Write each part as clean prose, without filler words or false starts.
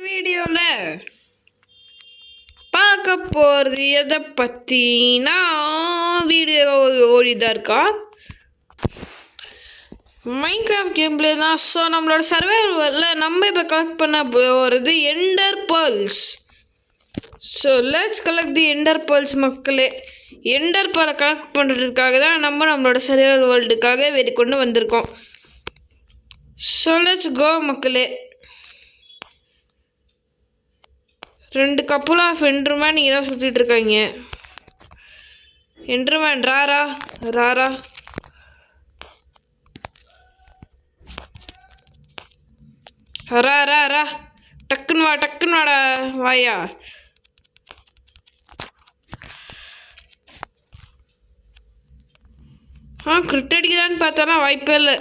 வீடியோவில் பார்க்க போகிறது எதை பற்றினா வீடியோ ஓடிதான் இருக்கா மைன்கிராஃப்ட் கேம்ப்ளே தான். ஸோ நம்மளோட சர்வைவலில் நம்ம இப்போ கலெக்ட் பண்ண போகிறது enter pearls. So let's collect the enter pearls மக்களே. எண்டர் பேர்லை கலெக்ட் பண்ணுறதுக்காக தான் நம்மளோட சர்வைவல் வேர்ல்டுக்காக கொண்டு வந்திருக்கோம். ஸோ லெட்ஸ் கோ மக்களே. 2 கப்புள் ஆஃப் என்டர்மேன் இங்கே தான் சுற்றிட்டு இருக்காங்க. என்டர்மேன் ராரா ராரா ரா ரா ரா டக்குன்னு வாடா வாயா. கிரிட் அடிக்குதான்னு பார்த்தானா வாய்ப்பே இல்லை.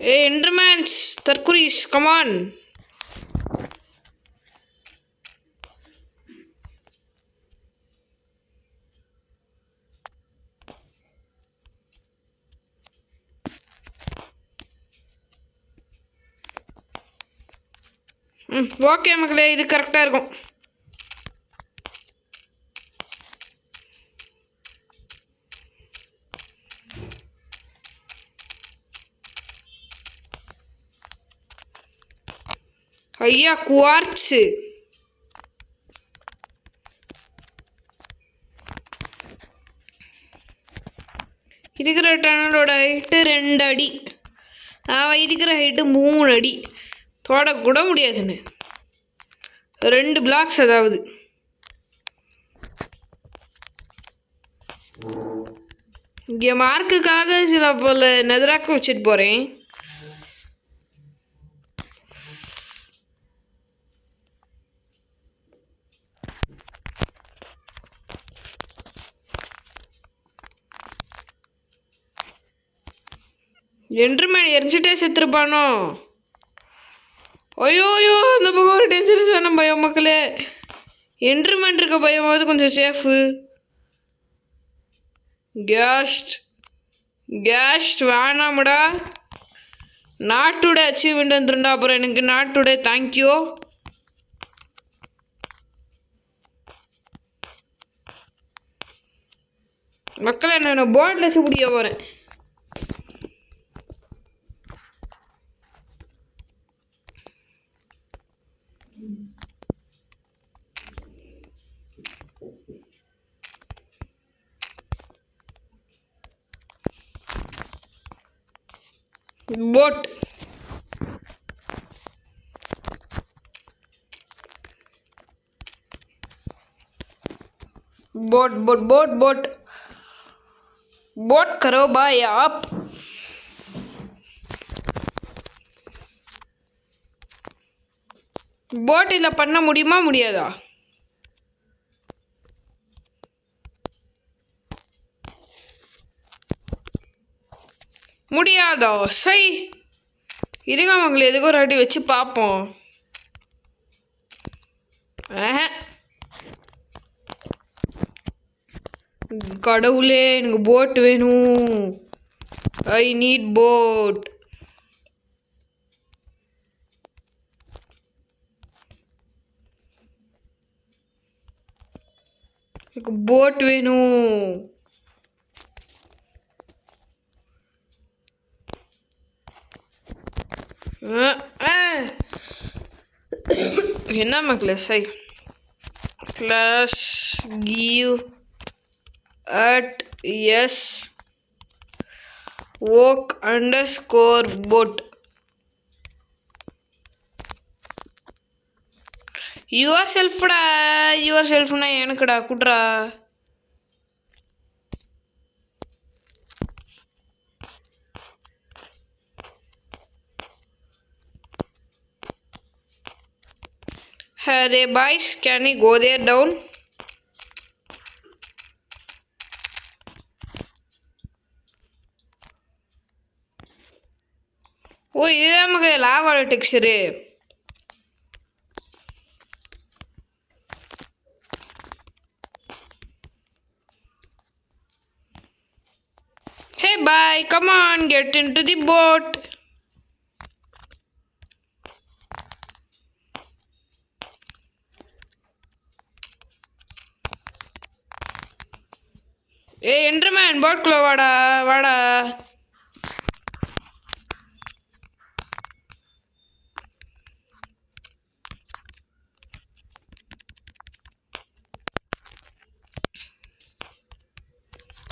Hey Endermans, Tarkuris, come on. Okay மக்களே, இது கரெக்டாக இருக்கும். ஐயா குவார்ட்ஸு இருக்கிற டனலோட ஹைட்டு 2 அடி, அவன் இருக்கிற ஹைட்டு 3 அடி. தொடக்கூட முடியாதுன்னு 2 பிளாக்ஸ். அதாவது இங்கே மார்க்குக்காக சில போல் நெதராக்க வச்சுட்டு போகிறேன். என்டர்மேன் எரிஞ்சிட்டே செத்துருப்பானோ? ஐயோயோ, அந்த பக்கம் ஒரு டேஞ்சரஸான பயம் மக்களே. என்டர்மேன் இருக்க பயமாவது கொஞ்சம் சேஃபு. கேஸ்ட் வேணாமுடா. நாட்டுட அச்சீவ்மெண்ட் வந்துருண்டா. அப்புறம் எனக்கு நாட்டுட தேங்க்யூ. மக்களை நான் போட்டில் வச்சு பிடிக்க போகிறேன். Boat boat boat boat boat boat करो भाई आप. போட் இதில் பண்ண முடியுமா முடியாதா? முடியாதோ? சை இருங்க மக்களே, எதுக்கு ஒரு அடி வச்சு பார்ப்போம். கடவுளே, எனக்கு போட் வேணும். I need boat. எனக்கு போட் வேணும். என்ன மக்களே, சை /give @s _boat யுவர் செல்ஃப்டா. யுவர் செல்ஃப்னா எனக்குடா, குட்ரா. Hey boys, can we go there down? ஓ, இதுதான் மக லாவோட texture. Hey bye, come come on, get into the boat. ஏய் என்டர்மேன் போட்குள்ள வாடா வாடா.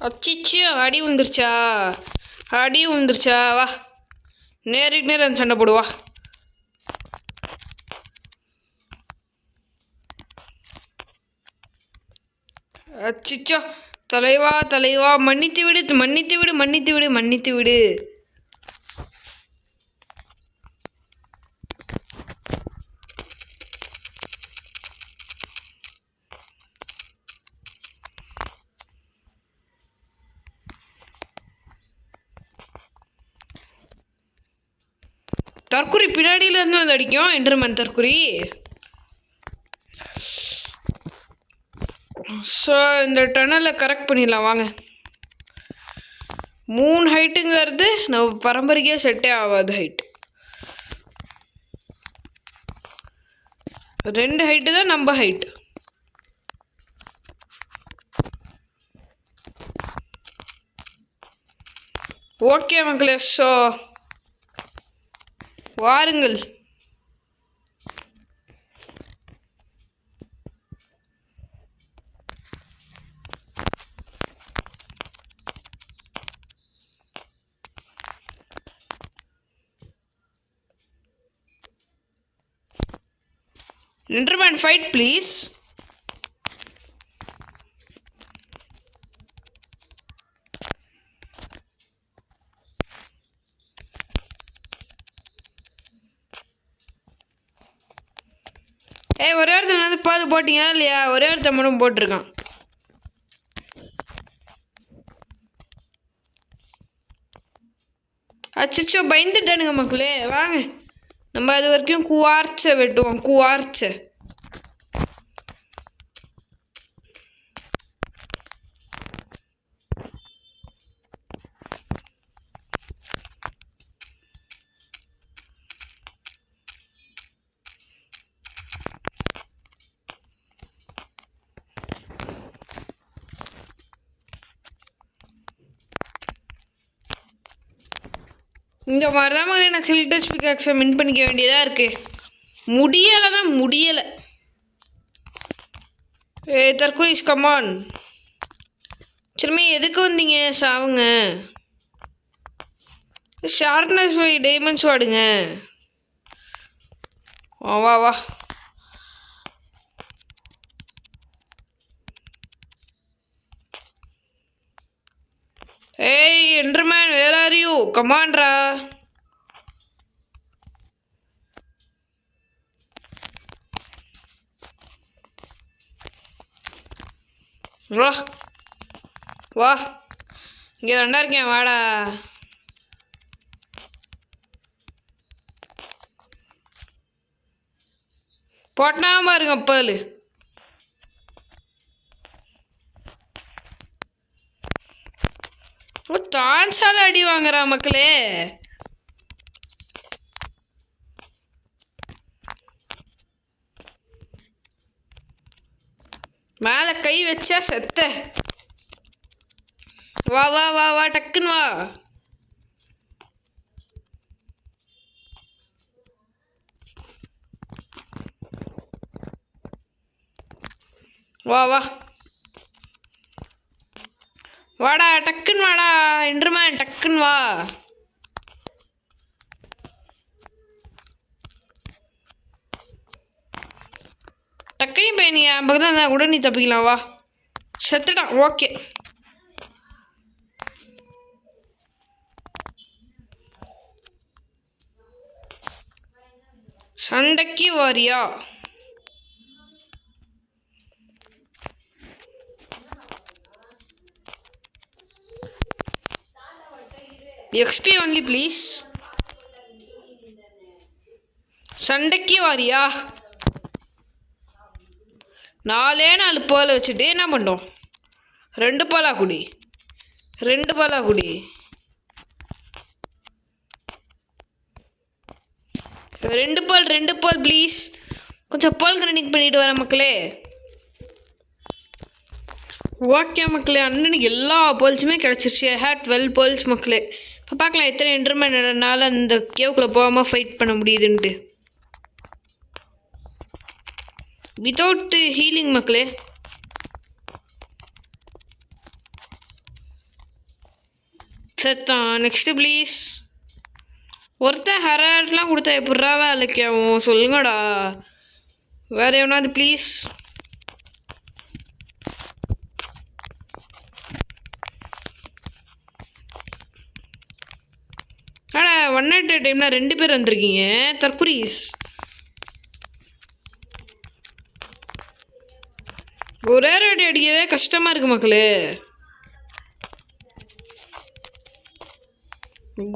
அச்சிச்சு அடி விழுந்துருச்சா வா நேருக்கு நேரம் சண்டை போடுவா. அச்சிச்சோ தலைவா மன்னித்து விடு. தற்குறி பின்னாடியிலேருந்து வந்து அடிக்கும் என்டர்மேன் தற்குறி. ஸோ இந்த டனலை கரெக்ட் பண்ணிடலாம் வாங்க. 3 ஹைட்டுங்கிறது நம்ம பரம்பரைக்கே செட்டே ஆகாது ஹைட். 2 ஹைட்டு தான் நம்ம ஹைட். ஓகே மக்களே, ஸோ வாருங்கள். என்டர்மேன் ஃபைட் ப்ளீஸ். ஒரே ஒருத்தன் வந்து பால் போட்டிங்களா இல்லையா? ஒரே ஒருத்தன் மட்டும் போட்டிருக்கான். அச்சோ பயந்துட்டானுங்க மக்களே. வாங்க நம்ம அது வரைக்கும் குவார்ச்சை வெட்டுவோம். குவார்ச்சை இந்த மாதிரி தான் மாதிரி நான் சில் டச் பிக்காக்ஸை வின் பண்ணிக்க வேண்டியதாக இருக்குது. முடியலை. தற்கொலைஸ் கமான். சரிமே எதுக்கு வந்தீங்க? சாவுங்க. ஷார்ப்னஸ் டைமண்ட்ஸ் வாடுங்க. வா ஏய் என்டர்மேன் வேர் ஆர் யூ? கமான்ரா. வா இங்கே தாண்டா இருக்கேன் வாடா. போட்டா பாருங்க பால். தான்சால அடி வாங்குறா மக்களே. மேலே கை வச்சா செத்த. வா டக்குன்னு வா வாடா டக்குன்னு வாடா என்டர்மேன் டக்குன்னு வா. டக்குனி பையனியா பக்கத்தில் இருந்தால் கூட நீ தப்பிக்கலாம். வா செத்துட்டான். ஓகே சண்டைக்கு வாரியா? XP only please. சண்டைக்கு வாரியா? 4 பால் வச்சுட்டு என்ன பண்ணுறோம்? 2 பாலா குடி. ரெண்டு பால் ப்ளீஸ். கொஞ்சம் பால் கிரைண்டிங் பண்ணிட்டு வரேன் மக்களே. ஓகே மக்களே, அண்ணனுக்கு எல்லா பால்ஸுமே கிடச்சிருச்சு. ஐ ஹேட் 12 பால்ஸ் மக்களே. இப்போ பார்க்கலாம் எத்தனை என்டர்மேன் என்னால் அந்த கேவுக்குள்ளே போகாமல் ஃபைட் பண்ண முடியுதுன்ட்டு. வித்தவுட் ஹீலிங் மக்களே. செத்தான். Next please. ஒருத்தன் ஹராட்லாம் கொடுத்தா எப்பட்றா வேலைக்கு ஆகும் சொல்லுங்கடா. வேறு எவனாவது ப்ளீஸ். அடா 1 at a டைமில் 2 பேர் வந்திருக்கீங்க தற்குறீஸ். ஒரே அடி அடிக்கவே கஷ்டமாக இருக்குது மக்களே.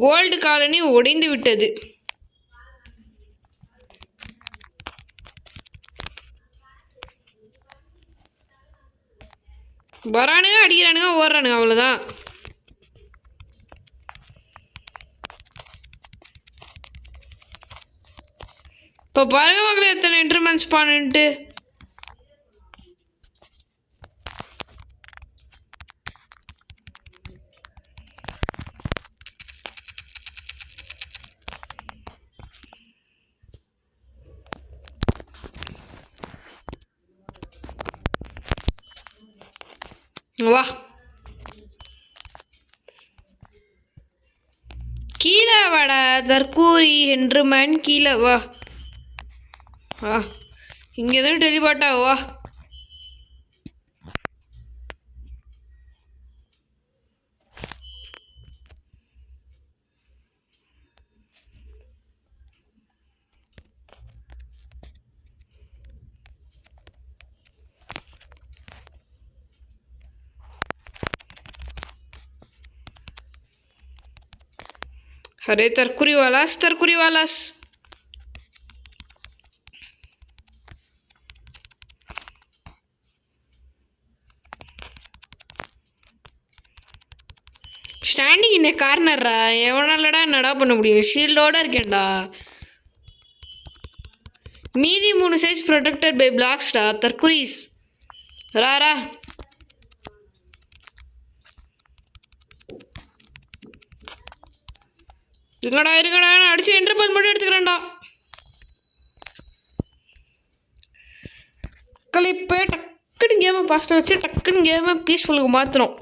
கோல்டு காலனி உடைந்து விட்டது. வரானுங்க, அடிக்கிறானுங்க, ஓடுறானுங்க, அவ்வளோதான். இப்போ பாருங்க மக்களே எத்தனை என்டர்மேன் ஸ்பான்ட்டு. வா கீழே வாடா தற்கூரி என்டர்மேன், கீழே வா. இங்கே எதுவும் டெலிபாட்டா வா. अरे तरकुरी वालास ஸ்டாண்டிங் இந்த கார்னர்ரா. எவனாலடா என்னடா பண்ண முடியும்? ஷீல்டோட இருக்கேன்டா. மீதி 3 சைஸ் ப்ரொடெக்டட் பை பிளாக்ஸ்டா. தற்குரீஸ் ராரா. இருங்கடா நான் அடிச்சு என்டர்பால் மட்டும் எடுத்துக்கிறேன்டா. இப்போ டக்குன்னு கேமை பாஸ்ட் வச்சு டக்குன்னு கேமை பீஸ்ஃபுல்லுக்கு மாற்றணும்.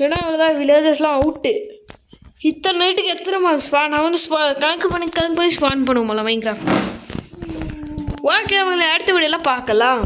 ஏன்னா அவ்வளோதான், வில்லேஜஸ்லாம் அவுட்டு. இத்தனை நைட்டுக்கு எத்தனை ஸ்பான் நான் வந்து கணக்கு பண்ணி ஸ்பான் பண்ணுவோம்ல மைன்கிராஃப்ட். ஓகே அவங்கள அடுத்த வீடியோலாம் பார்க்கலாம்.